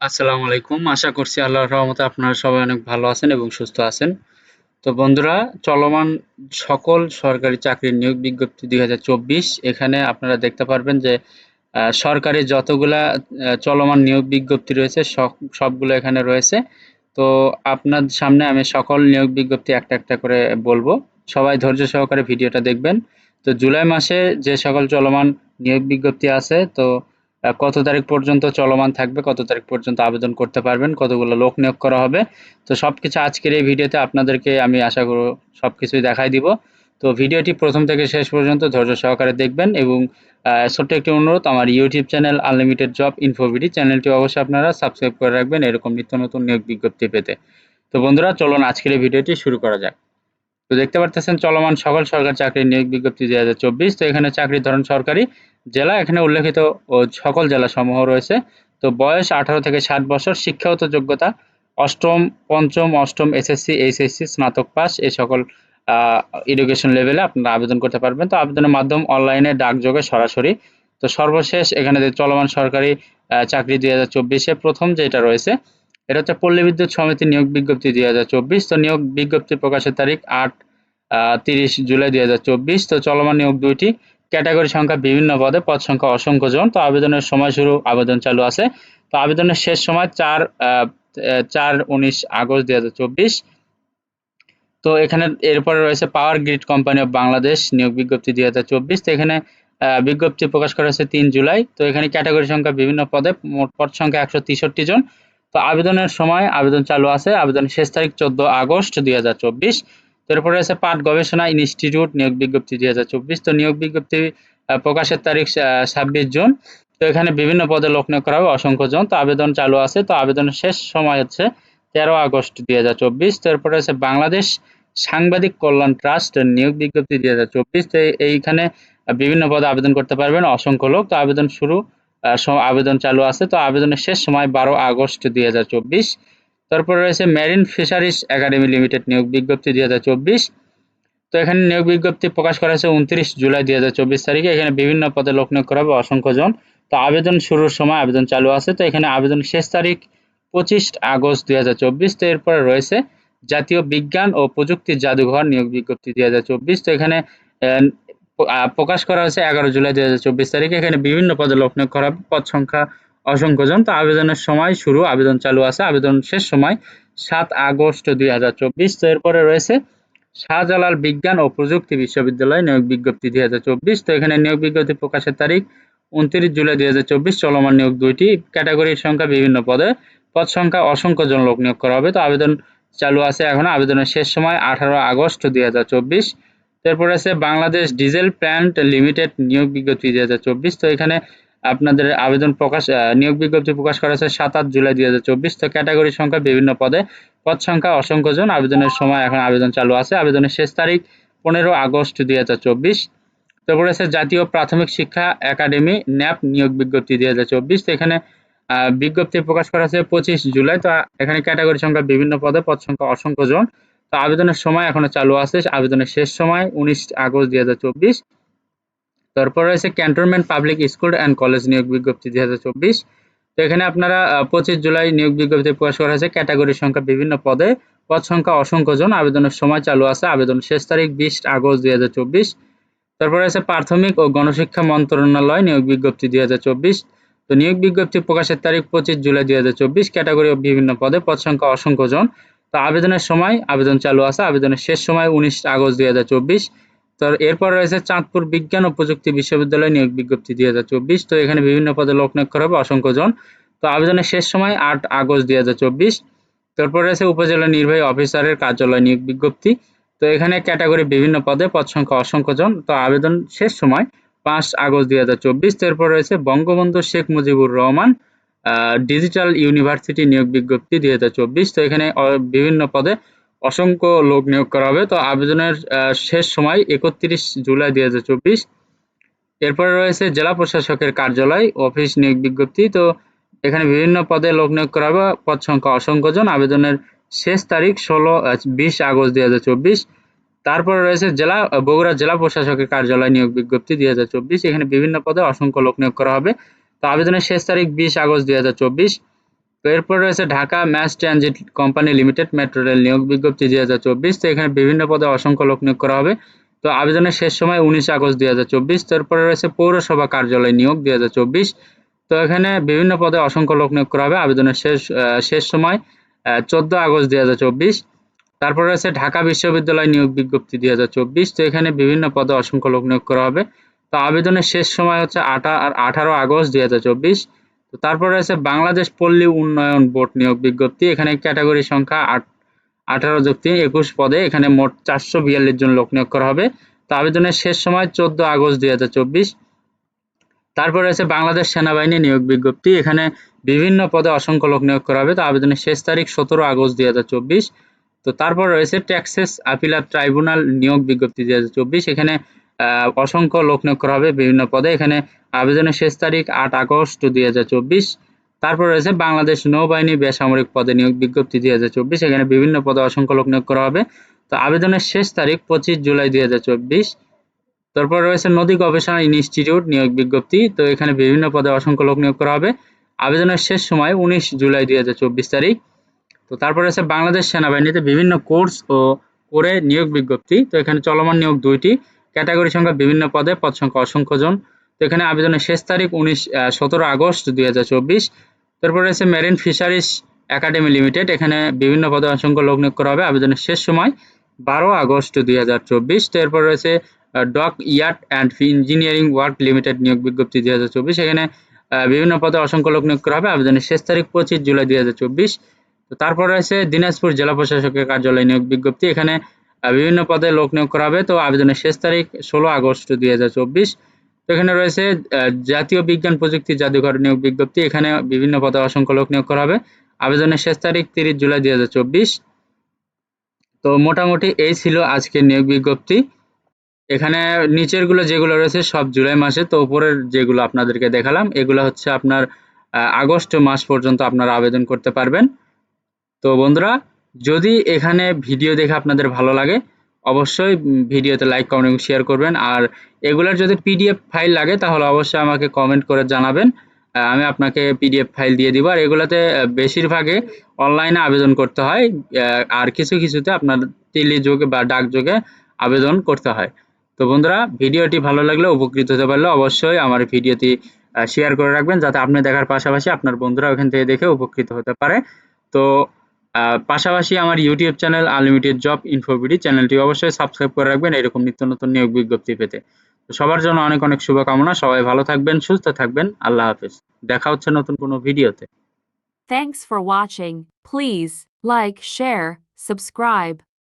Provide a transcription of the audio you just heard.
আসসালামু আলাইকুম। আশা করছি আল্লাহর রহমতে আপনারা সবাই অনেক ভালো আছেন এবং সুস্থ আছেন। তো বন্ধুরা, চলমান সকল সরকারি চাকরির নিয়োগ বিজ্ঞপ্তি ২০২৪ এখানে আপনারা দেখতে পারবেন যে সরকারি যতগুলা চলমান নিয়োগ বিজ্ঞপ্তি রয়েছে সবগুলো এখানে রয়েছে। তো আপনার সামনে আমি সকল নিয়োগ বিজ্ঞপ্তি একটা একটা করে বলবো। সবাই ধৈর্য সহকারে ভিডিওটা দেখবেন। তো জুলাই মাসে যে সকল চলমান নিয়োগ বিজ্ঞপ্তি আছে, তো কত তারিখ পর্যন্ত চলমান থাকবে, কত তারিখ পর্যন্ত আবেদন করতে পারবেন, কতগুলো লোক নিয়োগ করা হবে, তো সবকিছু আজকের এই ভিডিওতে আপনাদেরকে আমি আশা করব সবকিছুই দেখাই দিব। তো ভিডিওটি প্রথম থেকে শেষ পর্যন্ত ধৈর্য সহকারে দেখবেন এবং ছোট্ট একটি অনুরোধ, আমার ইউটিউব চ্যানেল আনলিমিটেড জব ইনফোভিডি চ্যানেলটি অবশ্যই আপনারা সাবস্ক্রাইব করে রাখবেন এরকম নিত্য নতুন নিয়োগ বিজ্ঞপ্তি পেতে। তো বন্ধুরা, চলুন আজকের এই ভিডিওটি শুরু করা যাক। তো দেখতে পারতেছেন চলমান সকল সরকারি চাকরির নিয়োগ বিজ্ঞপ্তি ২০২৪। তো এখানে চাকরির ধরন সরকারি, জেলা এখানে উল্লেখিত ও সকল জেলা সমূহ রয়েছে। তো বয়স ১৮ থেকে ৬০ বছর, শিক্ষাগত যোগ্যতা অষ্টম, পঞ্চম, অষ্টম, এসএসসি, এইচএসসি, স্নাতক পাস এই সকল এডুকেশন লেভেলে আপনারা আবেদন করতে পারবেন। তো আবেদনের মাধ্যম অনলাইনে, ডাকযোগে, সরাসরি। তো সর্বশেষ এখানে যে চলমান সরকারি চাকরি ২০২৪ প্রথম যেটা রয়েছে, এটা হচ্ছে পল্লী বিদ্যুৎ সমিতি নিয়োগ বিজ্ঞপ্তি ২০২৪। তো নিয়োগ বিজ্ঞপ্তি প্রকাশের তারিখ ৩০ জুলাই ২০২৪। তো চলমান নিয়োগ দুইটি, ক্যাটাগরি সংখ্যা বিভিন্ন পদে, পদ সংখ্যা অসংখ্য জন। তো আবেদনের সময় শুরু, আবেদন চালু আছে। তো আবেদনের শেষ সময় ৪-১৯ আগস্ট ২০২৪। তো এখানে এরপরে রয়েছে power grid company of Bangladesh নিয়োগ বিজ্ঞপ্তি ২০২৪। তো এখানে বিজ্ঞপ্তি প্রকাশ করা হয়েছে ৩ জুলাই। তো এখানে ক্যাটাগরি সংখ্যা বিভিন্ন পদে, মোট পদ সংখ্যা ১৬৩ জন। তো আবেদনের সময়, আবেদন চালু আছে, আবেদনের শেষ তারিখ ১৪ আগস্ট ২০২৪। তো এরপরে রয়েছে পাট গবেষণা ইনস্টিটিউট নিয়োগ বিজ্ঞপ্তি ২০২৪। তো নিয়োগ বিজ্ঞপ্তি প্রকাশের তারিখ ২৬ জুন। তো এখানে বিভিন্ন পদে লোক নিয়োগ করা হবে অসংখ্য জন। তো আবেদন চালু আছে। তো আবেদনের শেষ সময় হচ্ছে ১৩ আগস্ট ২০২৪। তো এরপরে আছে বাংলাদেশ সাংবাদিক কল্যাণ ট্রাস্ট নিয়োগ বিজ্ঞপ্তি ২০২৪। তো এইখানে বিভিন্ন পদে আবেদন করতে পারবেন অসংখ্য লোক। তো আবেদন শুরু, আবেদন চালু আছে। তো আবেদনের শেষ সময় ১২ আগস্ট ২০২৪। তারপরে রয়েছে মেরিন ফিশারিজ একাডেমি লিমিটেড নিয়োগ বিজ্ঞপ্তি ২০২৪। তো এখানে নিয়োগ বিজ্ঞপ্তি প্রকাশ করা হয়েছে ২৯ জুলাই ২০২৪ তারিখে। এখানে বিভিন্ন পদে লোক নিয়োগ করা হবে অসংখ্য জন। তো আবেদন শুরুর সময়, আবেদন চালু আছে। তো এখানে আবেদন শেষ তারিখ ২৫ আগস্ট ২০২৪। তো এরপরে রয়েছে জাতীয় বিজ্ঞান ও প্রযুক্তি জাদুঘর নিয়োগ বিজ্ঞপ্তি ২০২৪। তো এখানে প্রকাশ করা হয়েছে ১১ জুলাই ২০২৪ তারিখে। এখানে বিভিন্ন পদে লোক নিয়োগ করা হবে, পদ সংখ্যা অসংখ্য জন। তো আবেদনের সময় শুরু, আবেদন চালু আছে, আবেদন শেষ সময় ৭ আগস্ট ২০২৪। তো এরপরে রয়েছে শাহজালাল বিজ্ঞান ও প্রযুক্তি বিশ্ববিদ্যালয় নিয়োগ বিজ্ঞপ্তি ২০২৪। তো এখানে নিয়োগ বিজ্ঞপ্তি প্রকাশের তারিখ ২৯ জুলাই ২০২৪। চলমান নিয়োগ দুইটি, ক্যাটাগরির সংখ্যা বিভিন্ন পদে, পদ সংখ্যা অসংখ্য জন লোক নিয়োগ করা হবে। তো আবেদন চালু আছে এখন, আবেদনের শেষ সময় ১৮ আগস্ট ২০২৪। তারপরে আছে বাংলাদেশ ডিজেল প্ল্যান্ট লিমিটেড নিয়োগ বিজ্ঞপ্তি ২০২৪। তো এখানে আপনাদের আবেদন প্রকাশ, নিয়োগ বিজ্ঞপ্তি প্রকাশ করা হয়েছে ৭ জুলাই ২০২৪। তো ক্যাটাগরির সংখ্যা বিভিন্ন পদে, পদ সংখ্যা অসংখ্য জন। আবেদনের সময় এখন, আবেদন চালু আছে, আবেদনের শেষ তারিখ ১৫ আগস্ট ২০২৪। তারপরে আছে জাতীয় প্রাথমিক শিক্ষা একাডেমি ন্যাপ নিয়োগ বিজ্ঞপ্তি ২০২৪। তো এখানে বিজ্ঞপ্তি প্রকাশ করা হয়েছে ২৫ জুলাই। তো এখানে ক্যাটাগরি সংখ্যা বিভিন্ন পদে, পদ সংখ্যা অসংখ্য জন। তো আবেদনের সময় এখনো চালু আছে, আবেদনের শেষ সময় ১৯ আগস্ট ২০২৪। তারপর রয়েছে cantonment public school and college নিয়োগ বিজ্ঞপ্তি ২০২৪। তো এখানে আপনারা ২৫ জুলাই নিয়োগ বিজ্ঞপ্তি প্রকাশ করা হয়েছে, ক্যাটাগরির সংখ্যা বিভিন্ন পদে, পদ সংখ্যা অসংখ্য জন। আবেদনের সময় চালু আছে, আবেদন শেষ তারিখ ২০ আগস্ট ২০২৪। তারপরে আছে প্রাথমিক ও গণশিক্ষা মন্ত্রণালয় নিয়োগ বিজ্ঞপ্তি ২০২৪। তো নিয়োগ বিজ্ঞপ্তি প্রকাশের তারিখ ২৫ জুলাই ২০২৪। ক্যাটাগরি ও বিভিন্ন পদে, পদ সংখ্যা অসংখ্য জন। তো আবেদনের সময়, আবেদন চালু আছে, আবেদনের শেষ সময় ১৯ আগস্ট ২০২৪। তো এরপর রয়েছে চাঁদপুর বিজ্ঞান ও প্রযুক্তি বিশ্ববিদ্যালয় নিয়োগ বিজ্ঞপ্তি ২০২৪। তো এখানে বিভিন্ন পদে লোক নিয়োগ করা হবে অসংখ্য জন। তো আবেদনের শেষ সময় ৮ আগস্ট ২০২৪। তারপর রয়েছে উপজেলা নির্বাহী অফিসারের কার্যালয় নিয়োগ বিজ্ঞপ্তি। তো এখানে ক্যাটাগরি বিভিন্ন পদে, পদ সংখ্যা অসংখ্য জন। তো আবেদন শেষ সময় ৫ আগস্ট ২০২৪। এরপর রয়েছে বঙ্গবন্ধু শেখ মুজিবুর রহমান ডিজিটাল ইউনিভার্সিটি নিয়োগ বিজ্ঞপ্তি ২০২৪। তো এখানে বিভিন্ন পদে অসংখ্য লোক নিয়োগ করা হবে। তো আবেদনের শেষ সময় ৩১ জুলাই ২০২৪। এরপরে রয়েছে জেলা প্রশাসকের কার্যালয় অফিস নিয়োগ বিজ্ঞপ্তি। তো এখানে বিভিন্ন পদে লোক নিয়োগ করা হবে, পদ সংখ্যা অসংখ্য জন। আবেদনের শেষ তারিখ ২০ আগস্ট ২০২৪। তারপরে রয়েছে বগুড়া জেলা প্রশাসকের কার্যালয় নিয়োগ বিজ্ঞপ্তি ২০২৪। এখানে বিভিন্ন পদে অসংখ্য লোক নিয়োগ করা হবে। তো আবেদনের শেষ তারিখ ২০ আগস্ট ২০২৪। তো এরপর রয়েছে Dhaka mass transit company limited metro rail নিয়োগ বিজ্ঞপ্তি 2024। তো এখানে বিভিন্ন পদে অসংখ্য লোক নিয়োগ করা হবে। তো আবেদনের শেষ সময় 19 আগস্ট 2024। তারপরে রয়েছে পৌরসভা কার্যালয় নিয়োগ 2024। তো এখানে বিভিন্ন পদে অসংখ্য লোক নিয়োগ করা হবে। আবেদনের শেষ সময় 14 আগস্ট 2024। তারপর রয়েছে ঢাকা বিশ্ববিদ্যালয় নিয়োগ বিজ্ঞপ্তি 2024। তো এখানে বিভিন্ন পদে অসংখ্য লোক নিয়োগ করা হবে। তো আবেদনের শেষ সময় হচ্ছে 18 আগস্ট 2024। তো তারপর রয়েছে বাংলাদেশ পল্লী উন্নয়ন বোর্ড নিয়োগ বিজ্ঞপ্তি। এখানে ক্যাটাগরি সংখ্যা 18+3 21 পদে এখানে মোট 442 জন লোক নিয়োগ করা হবে। তো আবেদনের শেষ সময় 14 আগস্ট 2024। তারপর রয়েছে বাংলাদেশ সেনাবাহিনী নিয়োগ বিজ্ঞপ্তি। এখানে বিভিন্ন পদে অসংখ্য লোক নিয়োগ করা হবে। তো আবেদনের শেষ তারিখ 17 আগস্ট 2024। তো তারপর রয়েছে ট্যাক্সেস আপিলার ট্রাইব্যুনাল নিয়োগ বিজ্ঞপ্তি 2024। এখানে অসংখ্য লোক নিয়োগ করা হবে বিভিন্ন পদে। এখানে আবেদনের শেষ তারিখ 8 আগস্ট 2024। তারপর রয়েছে বাংলাদেশ নৌবাহিনী বেসামরিক পদে নিয়োগ বিজ্ঞপ্তি 2024। এখানে বিভিন্ন পদে অসংখ্য লোক নিয়োগ করা হবে। তো আবেদনের শেষ তারিখ 25 জুলাই 2024। তারপর রয়েছে নদী গবেষণা ইনস্টিটিউট নিয়োগ বিজ্ঞপ্তি। তো এখানে বিভিন্ন পদে অসংখ্য লোক নিয়োগ করা হবে। আবেদনের শেষ সময় 19 জুলাই 2024 তারিখ। তো তারপর রয়েছে বাংলাদেশ সেনাবাহিনীতে বিভিন্ন কোর্স ও করে নিয়োগ বিজ্ঞপ্তি। তো এখানে চলমান নিয়োগ 2টি, ক্যাটাগরি সংখ্যা বিভিন্ন পদে, পদ সংখ্যা অসংখ্য জন। তো এখানে আবেদনের শেষ তারিখ 17 আগস্ট 2024। তারপর রয়েছে মেরিন ফিশারিজ একাডেমি লিমিটেড। এখানে বিভিন্ন পদে অসংখ্য লোক নিয়োগ করা হবে। আবেদনের শেষ সময় 12 আগস্ট 2024। তো এরপর রয়েছে dock yard and engineering work limited নিয়োগ বিজ্ঞপ্তি 2024। এখানে বিভিন্ন পদে অসংখ্য লোক নিয়োগ করা হবে। আবেদনের শেষ তারিখ 25 জুলাই 2024। তো তারপর রয়েছে দিনাজপুর জেলা প্রশাসকের কার্যালয় নিয়োগ বিজ্ঞপ্তি। এখানে বিভিন্ন পদে লোক নিয়োগ করা হবে। তো আবেদনের শেষ তারিখ 16 আগস্ট 2024। তো এখানে রয়েছে জাতীয় বিজ্ঞান প্রযুক্তি জাদুঘর নিয়োগ বিজ্ঞপ্তি। এখানে বিভিন্ন পদে অসংখ্য লোক নিয়োগ করা হবে। আবেদনের শেষ তারিখ 30 জুলাই 2024। তো মোটামুটি এই ছিল আজকের নিয়োগ বিজ্ঞপ্তি। এখানে নিচের গুলো যেগুলো রয়েছে সব জুলাই মাসে। তো উপরের যেগুলো আপনাদেরকে দেখালাম এগুলো হচ্ছে আপনার আগস্ট মাস পর্যন্ত আপনারা আবেদন করতে পারবেন। তো বন্ধুরা, যদি এখানে ভিডিও দেখে আপনাদের ভালো লাগে অবশ্যই ভিডিওতে লাইক, কমেন্ট এবং শেয়ার করবেন। আর এগুলার যদি পিডিএফ ফাইল লাগে তাহলে অবশ্যই আমাকে কমেন্ট করে জানাবেন। আমি আপনাকে পিডিএফ ফাইল দিয়ে দিব। আর এগুলাতে বেশিরভাগে অনলাইনে আবেদন করতে হয়। আর কিছু কিছুতে আপনার টেলিযোগে বা ডাকযোগে আবেদন করতে হয়। তো বন্ধুরা, ভিডিওটি ভালো লাগলে, উপকৃত হতে পারলে অবশ্যই আমার ভিডিওটি শেয়ার করে রাখবেন, যাতে আপনি দেখার পাশাপাশি আপনার বন্ধুরা ওখান থেকে দেখে উপকৃত হতে পারে। তো পাশাপাশি আমার YouTube channel unlimited job InfoBD চ্যানেলটি অবশ্যই সাবস্ক্রাইব করে রাখবেন এরকম নিত্য নতুন নিয়োগ বিজ্ঞপ্তি পেতে। তো সবার জন্য অনেক অনেক শুভকামনা। সবাই ভালো থাকবেন, সুস্থ থাকবেন। আল্লাহ হাফেজ। দেখা হচ্ছে নতুন কোনো ভিডিওতে। Thanks for watching. Please like, share, subscribe.